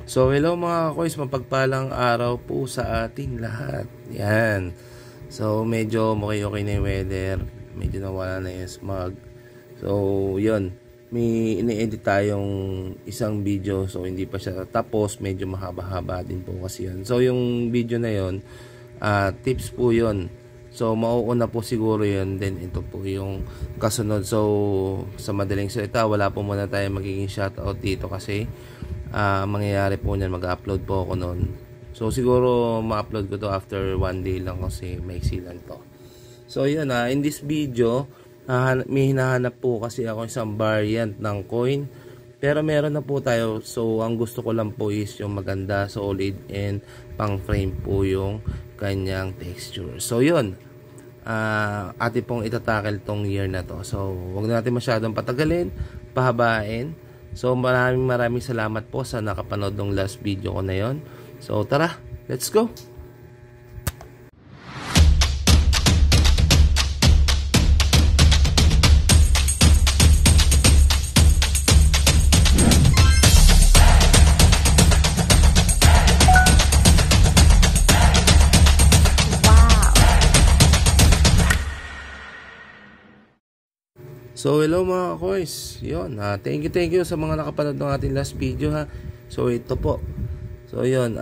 So hello mga kois, mapagpalang araw po sa ating lahat. Yan. So medyo okay na yung weather. Medyo nawala na yung smog. So yun, may ini-edit tayong isang video. So hindi pa siya tapos, medyo mahaba-haba din po kasi yun. So yung video na yun, tips po yun. So mauuna po siguro yun. Then ito po yung kasunod. So sa madaling salita, wala po muna tayo magiging shoutout dito kasi mangyayari po niyan, mag-upload po ako noon. So siguro ma-upload ko to after 1 day lang kasi maiksi lang to. So yun, in this video may hinahanap po kasi ako isang variant ng coin, pero meron na po tayo. So ang gusto ko lang po is yung maganda, solid, and pang frame po yung kanyang texture. So yun, atin pong itatackle tong year na to. So wag na natin masyadong patagalin, pahabain. So maraming salamat po sa nakapanood ng last video ko na yon. So tara, let's go! So hello mga kois, yun, thank you sa mga nakapanood ng ating last video ha. So ito po, so yun,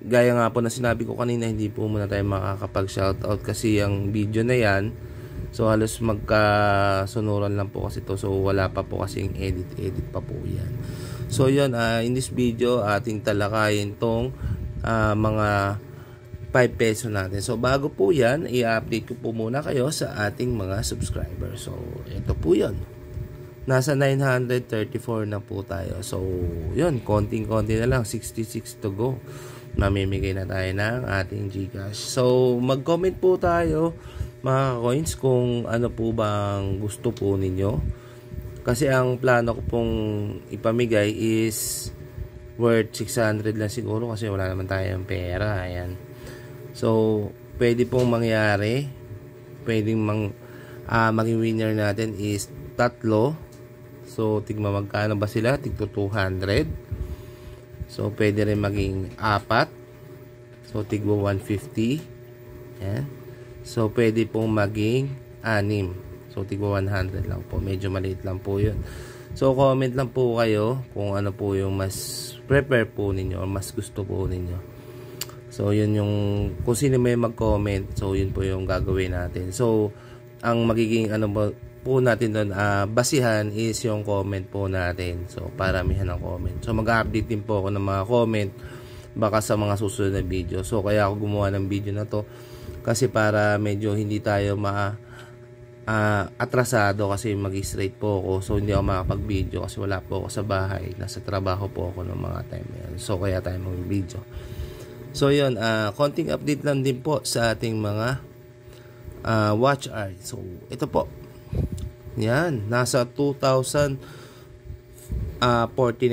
gaya nga po na sinabi ko kanina, hindi po muna tayo makakapag shoutout kasi yung video na yan, so halos magkasunuran lang po kasi to. So wala pa po kasing edit pa po yan. So yun, in this video ating talakayin tong mga 5 peso natin. So bago po yan, i-update ko po muna kayo sa ating mga subscribers. So ito po yun, nasa 934 na po tayo. So yun, konting-konti na lang, 66 to go, mamimigay na tayo ng ating Gcash. So mag-comment po tayo mga coins kung ano po bang gusto po ninyo, kasi ang plano ko pong ipamigay is worth 600 lang siguro kasi wala naman tayong pera. Ayan. So, pwede pong mangyari, pwedeng maging winner natin is tatlo. So, tigma magkano ba sila? Tigto 200. So, pwede rin maging apat. So, tigwa 150. Yan. So, pwede pong maging 6. So, tigwa 100 lang po. Medyo maliit lang po yun. So, comment lang po kayo kung ano po yung mas prepare po ninyo o mas gusto po ninyo. So yun yung, kung sino may mag-comment, so yun po yung gagawin natin. So ang magiging ano po natin doon, basihan is yung comment po natin. So paramihan ng comment. So mag-update din po ako ng mga comment baka sa mga susunod na video. So kaya ako gumawa ng video na to kasi para medyo hindi tayo atrasado kasi mag-straight po ako. So hindi ako makapag-video kasi wala po ako sa bahay. Nasa trabaho po ako ng mga time na yan. So kaya tayo mag-video. So yun, konting update lang din po sa ating mga watch hour. So ito po, yan, nasa 2,049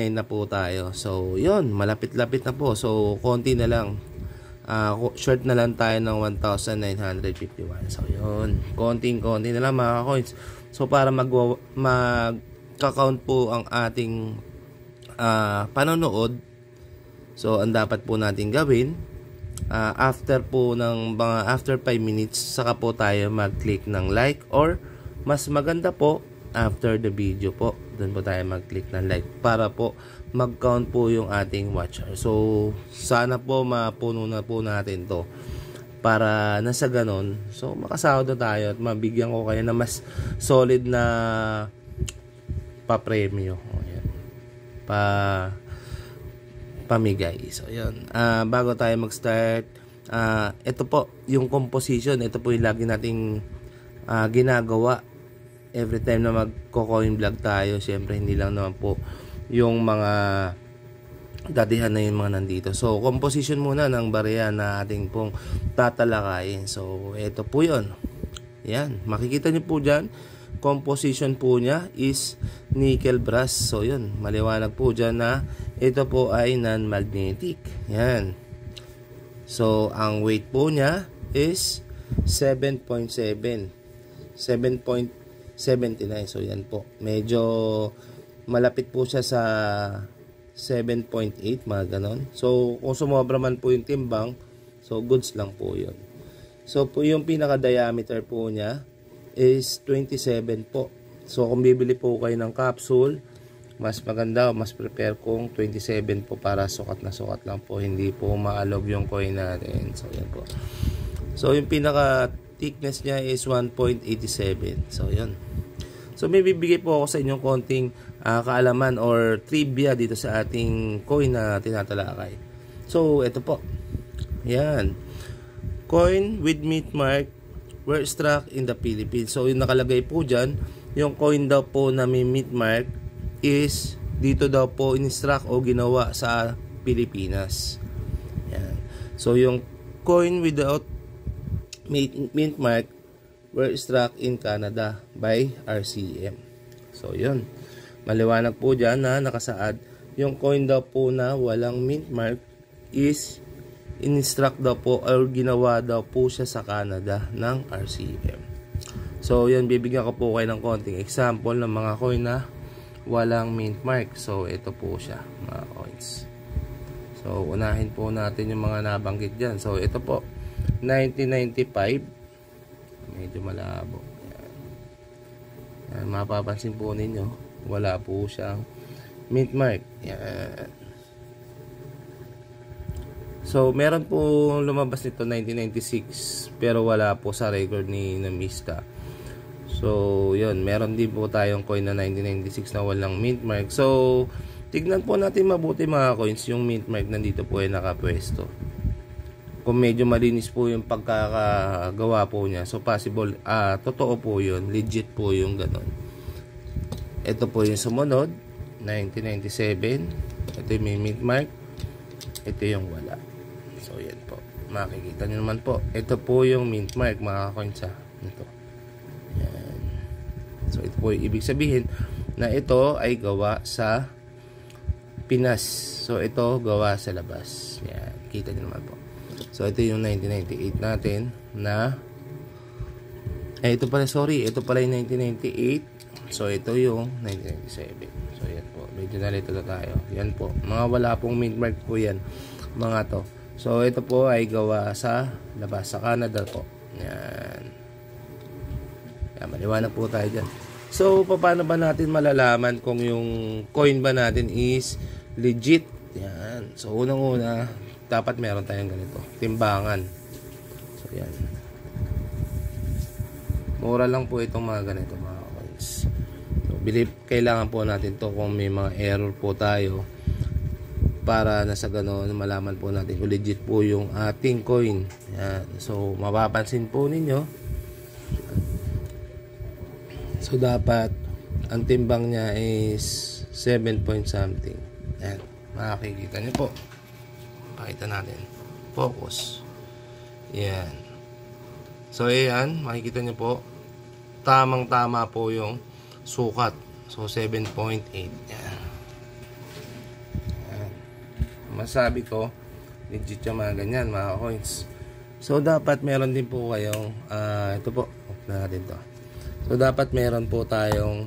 na po tayo. So yun, malapit-lapit na po. So konti na lang, short na lang tayo ng 1,951. So yun, konting-konti na lang mga coins. So para mag-count po ang ating panonood, so ang dapat po natin gawin, after po ng mga after 5 minutes saka po tayo mag-click ng like, or mas maganda po after the video po, doon po tayo mag-click ng like para po mag-count po yung ating watcher. So sana po mapuno na po natin to para nasa ganon, so makasahod na tayo at mabigyan ko kayo na mas solid na pa-premyo. Ayan, pamigay. So yun, bago tayo mag-start, ito po yung composition, ito po yung lagi nating ginagawa every time na magko-coin vlog tayo. Syempre hindi lang naman po yung mga datihan na yung mga nandito. So composition muna ng barya na ating pong tatalakayin. So ito po yun, yan, makikita nyo po dyan, composition po niya is nickel brass. So yun, maliwanag po dyan na ito po ay non-magnetic. Yan. So ang weight po niya is 7.7, 7.79. So yan po, medyo malapit po siya sa 7.8, mga ganon. So kung sumobra man po yung timbang, so goods lang po yun. So po yung pinaka diameter po niya is 27 po. So kung bibili po kayo ng capsule, mas maganda, mas prepare kung 27 po para sukat na sukat lang po, hindi po maalog yung coin natin. So yan po. So yung pinaka thickness niya is 1.87. So yan. So may bibigay po ako sa inyong konting kaalaman or trivia dito sa ating coin na tinatalakay. So ito po. Yan. Coin with mint mark were struck in the Philippines. So yung nakalagay po dyan, yung coin daw po na may mint mark is dito daw po in-struck o ginawa sa Pilipinas. Yan. So yung coin without mint mark were struck in Canada by RCM. So yun. Maliwanag po dyan na nakasaad yung coin daw po na walang mint mark is in-struck daw po or ginawa daw po siya sa Canada ng RCM. So yan, bibigyan ko po kayo ng konting example ng mga coin na walang mint mark. So ito po siya, mga coins. So unahin po natin yung mga nabanggit dyan. So ito po 1995, medyo malabo. Yan, mapapansin po ninyo, wala po siyang mint mark. Yan. So meron po lumabas nito 1996, pero wala po sa record ni Namista. So yun, meron din po tayong coin na 1996 na walang mint mark. So tignan po natin mabuti, mga coins, yung mint mark nandito po ay nakapwesto. Kung medyo malinis po yung pagkakagawa po niya, so possible, totoo po yun, legit po yung ganon. Ito po yung sumunod, 1997. Ito yung may mint mark, ito yung wala. So yan po, makikita nyo naman po, ito po yung mint mark, mga coins. Ito. Yan. So ito po yung ibig sabihin na ito ay gawa sa Pinas. So ito gawa sa labas. Yan, kita nyo naman po. So ito yung 1998 natin na ito pala, sorry, ito pala yung 1998. So ito yung 1997. So yan po, medyo nalito na tayo. Yan po, mga wala pong mint mark po yan, mga to. So ito po ay gawa sa labas, sa Canada po. Yan. Yan, maliwanag po tayo dyan. So paano ba natin malalaman kung yung coin ba natin is legit? Yan. So unang-una, dapat meron tayong ganito, timbangan. So yan, mura lang po itong mga ganito, mga coins. So kailangan po natin to kung may mga error po tayo, para na sa ganoon malaman po natin kung legit po yung ating coin. Yan. So mapapansin po ninyo, so dapat ang timbang niya is 7 point something. Yan, makikita niyo po. Pakita natin. Focus. Yan. So, ayan. Makikita nyo po. Tamang-tama po yung sukat. So, 7.8. Yan. Yan. Masabi ko, legit yung mga ganyan, mga coins. So, dapat meron din po kayong, ito po. Off na natin to. So, dapat meron po tayong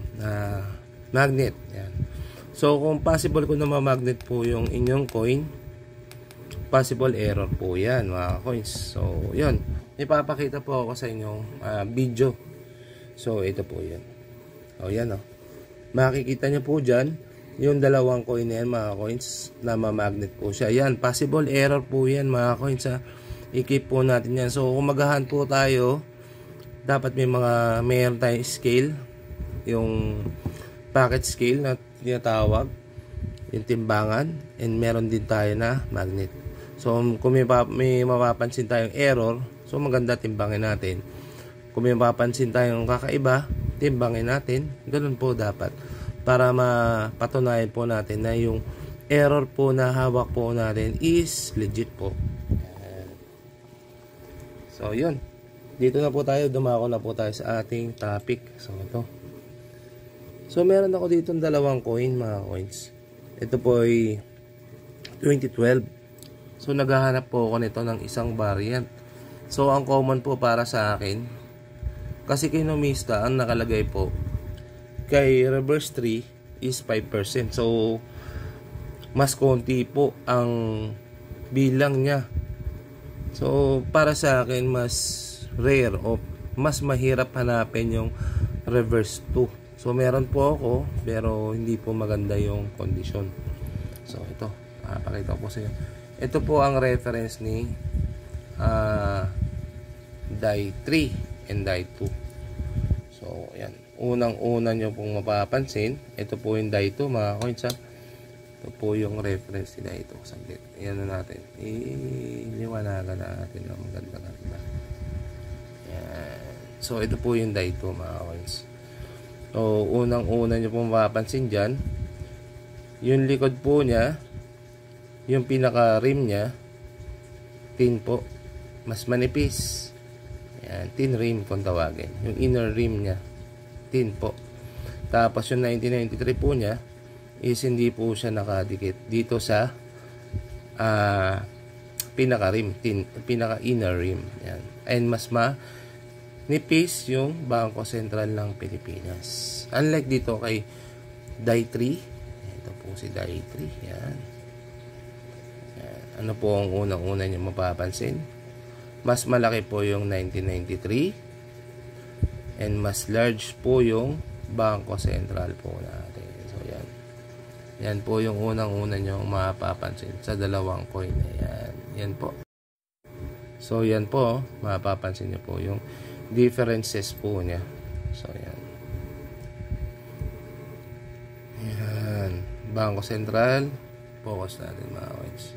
magnet. Yan. So, kung possible ko na ma-magnet po yung inyong coin, possible error po yan, mga coins. So yun, ipapakita po ako sa inyong video. So ito po yan. O yan o, makikita nyo po dyan yung dalawang coin na yan, mga coins, na ma-magnet po siya. Yan, possible error po yan, mga coins. I-keep po natin yan. So kung maghahan po tayo, dapat mayroon tayong scale, yung packet scale na tinatawag, yung timbangan, and meron din tayo na magnet. So kung may mapapansin tayong error, so maganda timbangin natin. Kung may mapapansin tayong kakaiba, timbangin natin. Ganun po dapat, para mapatunayan po natin na yung error po na hawak po natin is legit po. So yun, dito na po tayo, dumako na po tayo sa ating topic. So ito, so meron ako dito dalawang coin, mga coins. Ito po ay 2012. So naghahanap po ako nito ng isang variant. So ang common po para sa akin, kasi kay Nomista ang nakalagay po kay reverse 3 is 5%. So mas konti po ang bilang niya. So para sa akin mas rare o mas mahirap hanapin yung reverse 2. So meron po ako pero hindi po maganda yung condition. So ito, pakita ko po sa inyo. Ito po ang reference ni die 3 and die 2. So ayan, unang-una nyo pong mapapansin, ito po yung die 2 mga coins ha. Ito po yung reference ni die 2. Saglit, ayan na natin, iliwanagan natin ng maganda-ganda. Ayan. So ito po yung die 2 mga coins. So unang-una nyo pong mapapansin dyan, yung likod po niya, yung pinaka rim niya, tin po, mas manipis. Ayan, tin rim kung tawagin. Yung inner rim niya, tin po. Tapos yung 1993 po niya is hindi po siya nakadikit dito sa pinaka rim, tin, pinaka inner rim. Ayan. And mas manipis yung Bangko Sentral ng Pilipinas. Unlike dito kay die 3, ito po si die 3. Yan. Ano po ang unang-una nyo mapapansin? Mas malaki po yung 1993 and mas large po yung Bangko Sentral po natin. So yan. Yan po yung unang-una nyo mapapansin sa dalawang coin na yan. Yan po. So yan po, mapapansin nyo po yung differences po niya. So yan. Yan. Bangko Sentral. Focus natin mga coins.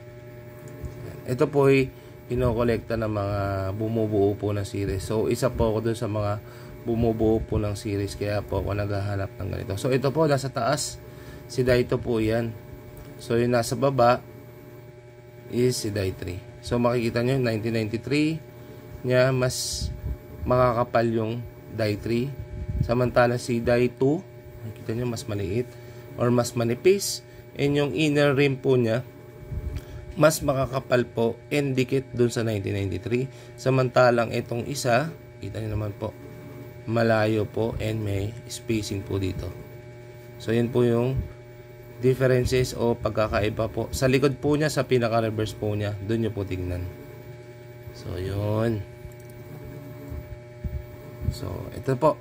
Ito po ay kinokolekta ng mga bumubuo po ng series. So isa po ako dun sa mga bumubuo po ng series, kaya po ako naghahanap ng ganito. So ito po nasa taas si die 2 po yan. So yung nasa baba is si die 3. So makikita nyo 1993 nya mas makakapal yung die 3, samantala si die 2 makikita nyo mas maliit or mas manipis, and yung inner rim po nya mas makakapal po and dikit dun sa 1993. Samantalang itong isa, kita nyo naman po, malayo po and may spacing po dito. So yan po yung differences o pagkakaiba po. Sa likod po niya, sa pinaka-reverse po niya, dun nyo po tingnan. So yun. So ito po.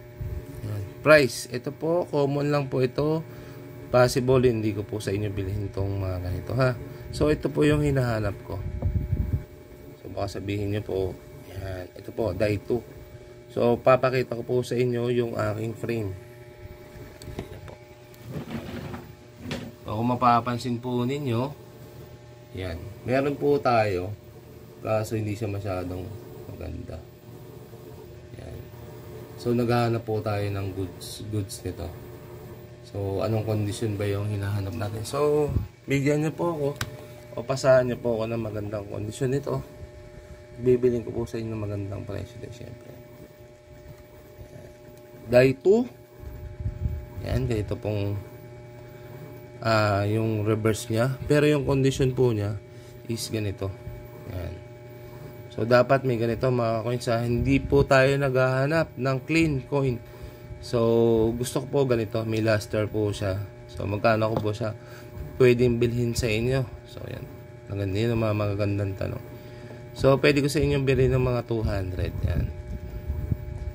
Yan. Price. Ito po, common lang po ito. Possible hindi ko po sa inyo bilhin itong mga ganito ha. So ito po yung hinahanap ko. So baka sabihin nyo po, yan, ito po die 2. So papakita ko po sa inyo yung aking frame. Yan po. So kung mapapansin po ninyo, yan, meron po tayo, kaso hindi siya masyadong maganda. Yan. So naghahanap po tayo ng goods nito. So, anong condition ba yung hinahanap natin? So, bigyan niyo po ako o pasahan niyo po ako ng magandang kondisyon nito. Bibilin ko po sa inyo ng magandang presyo din syempre. Die 2. Yan, ganito pong yung reverse niya. Pero yung condition po niya is ganito. Yan. So, dapat may ganito mga coins ha. Hindi po tayo naghahanap ng clean coin. So, gusto ko po ganito. May luster po siya. So, magkano ko po siya pwedeng bilhin sa inyo? So, yan. Maganda yun ang mga magagandang tanong. So, pwede ko sa inyo bilhin ng mga 200. Yan.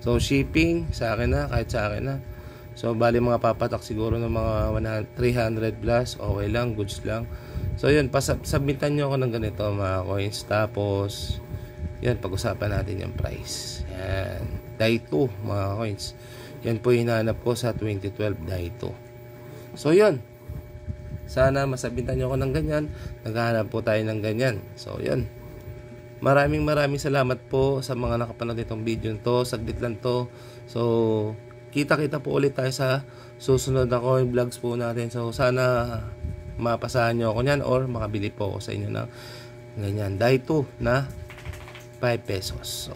So, shipping sa akin na. Kahit sa akin na. So, bali mga papatak siguro ng mga 300 plus. Okay lang. Goods lang. So, yun. Submitan nyo ako ng ganito mga coins. Tapos, yan. Pag-usapan natin yung price. Yan. Die 2 mga coins. Yan po hinahanap ko sa 2012 die 2. So yun, sana masabitan nyo ako ng ganyan. Naghahanap po tayo ng ganyan. So yun, maraming salamat po sa mga nakapanood nitong video to. Saglit lang to. So kita-kita po ulit tayo sa susunod na coin vlogs po natin. So sana mapasahan nyo ako nyan or makabili po ako sa inyo ng ganyan die 2 na 5 pesos. So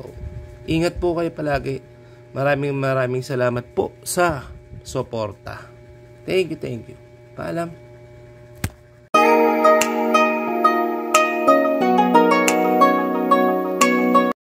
ingat po kayo palagi. Maraming salamat po sa suporta. Thank you. Paalam.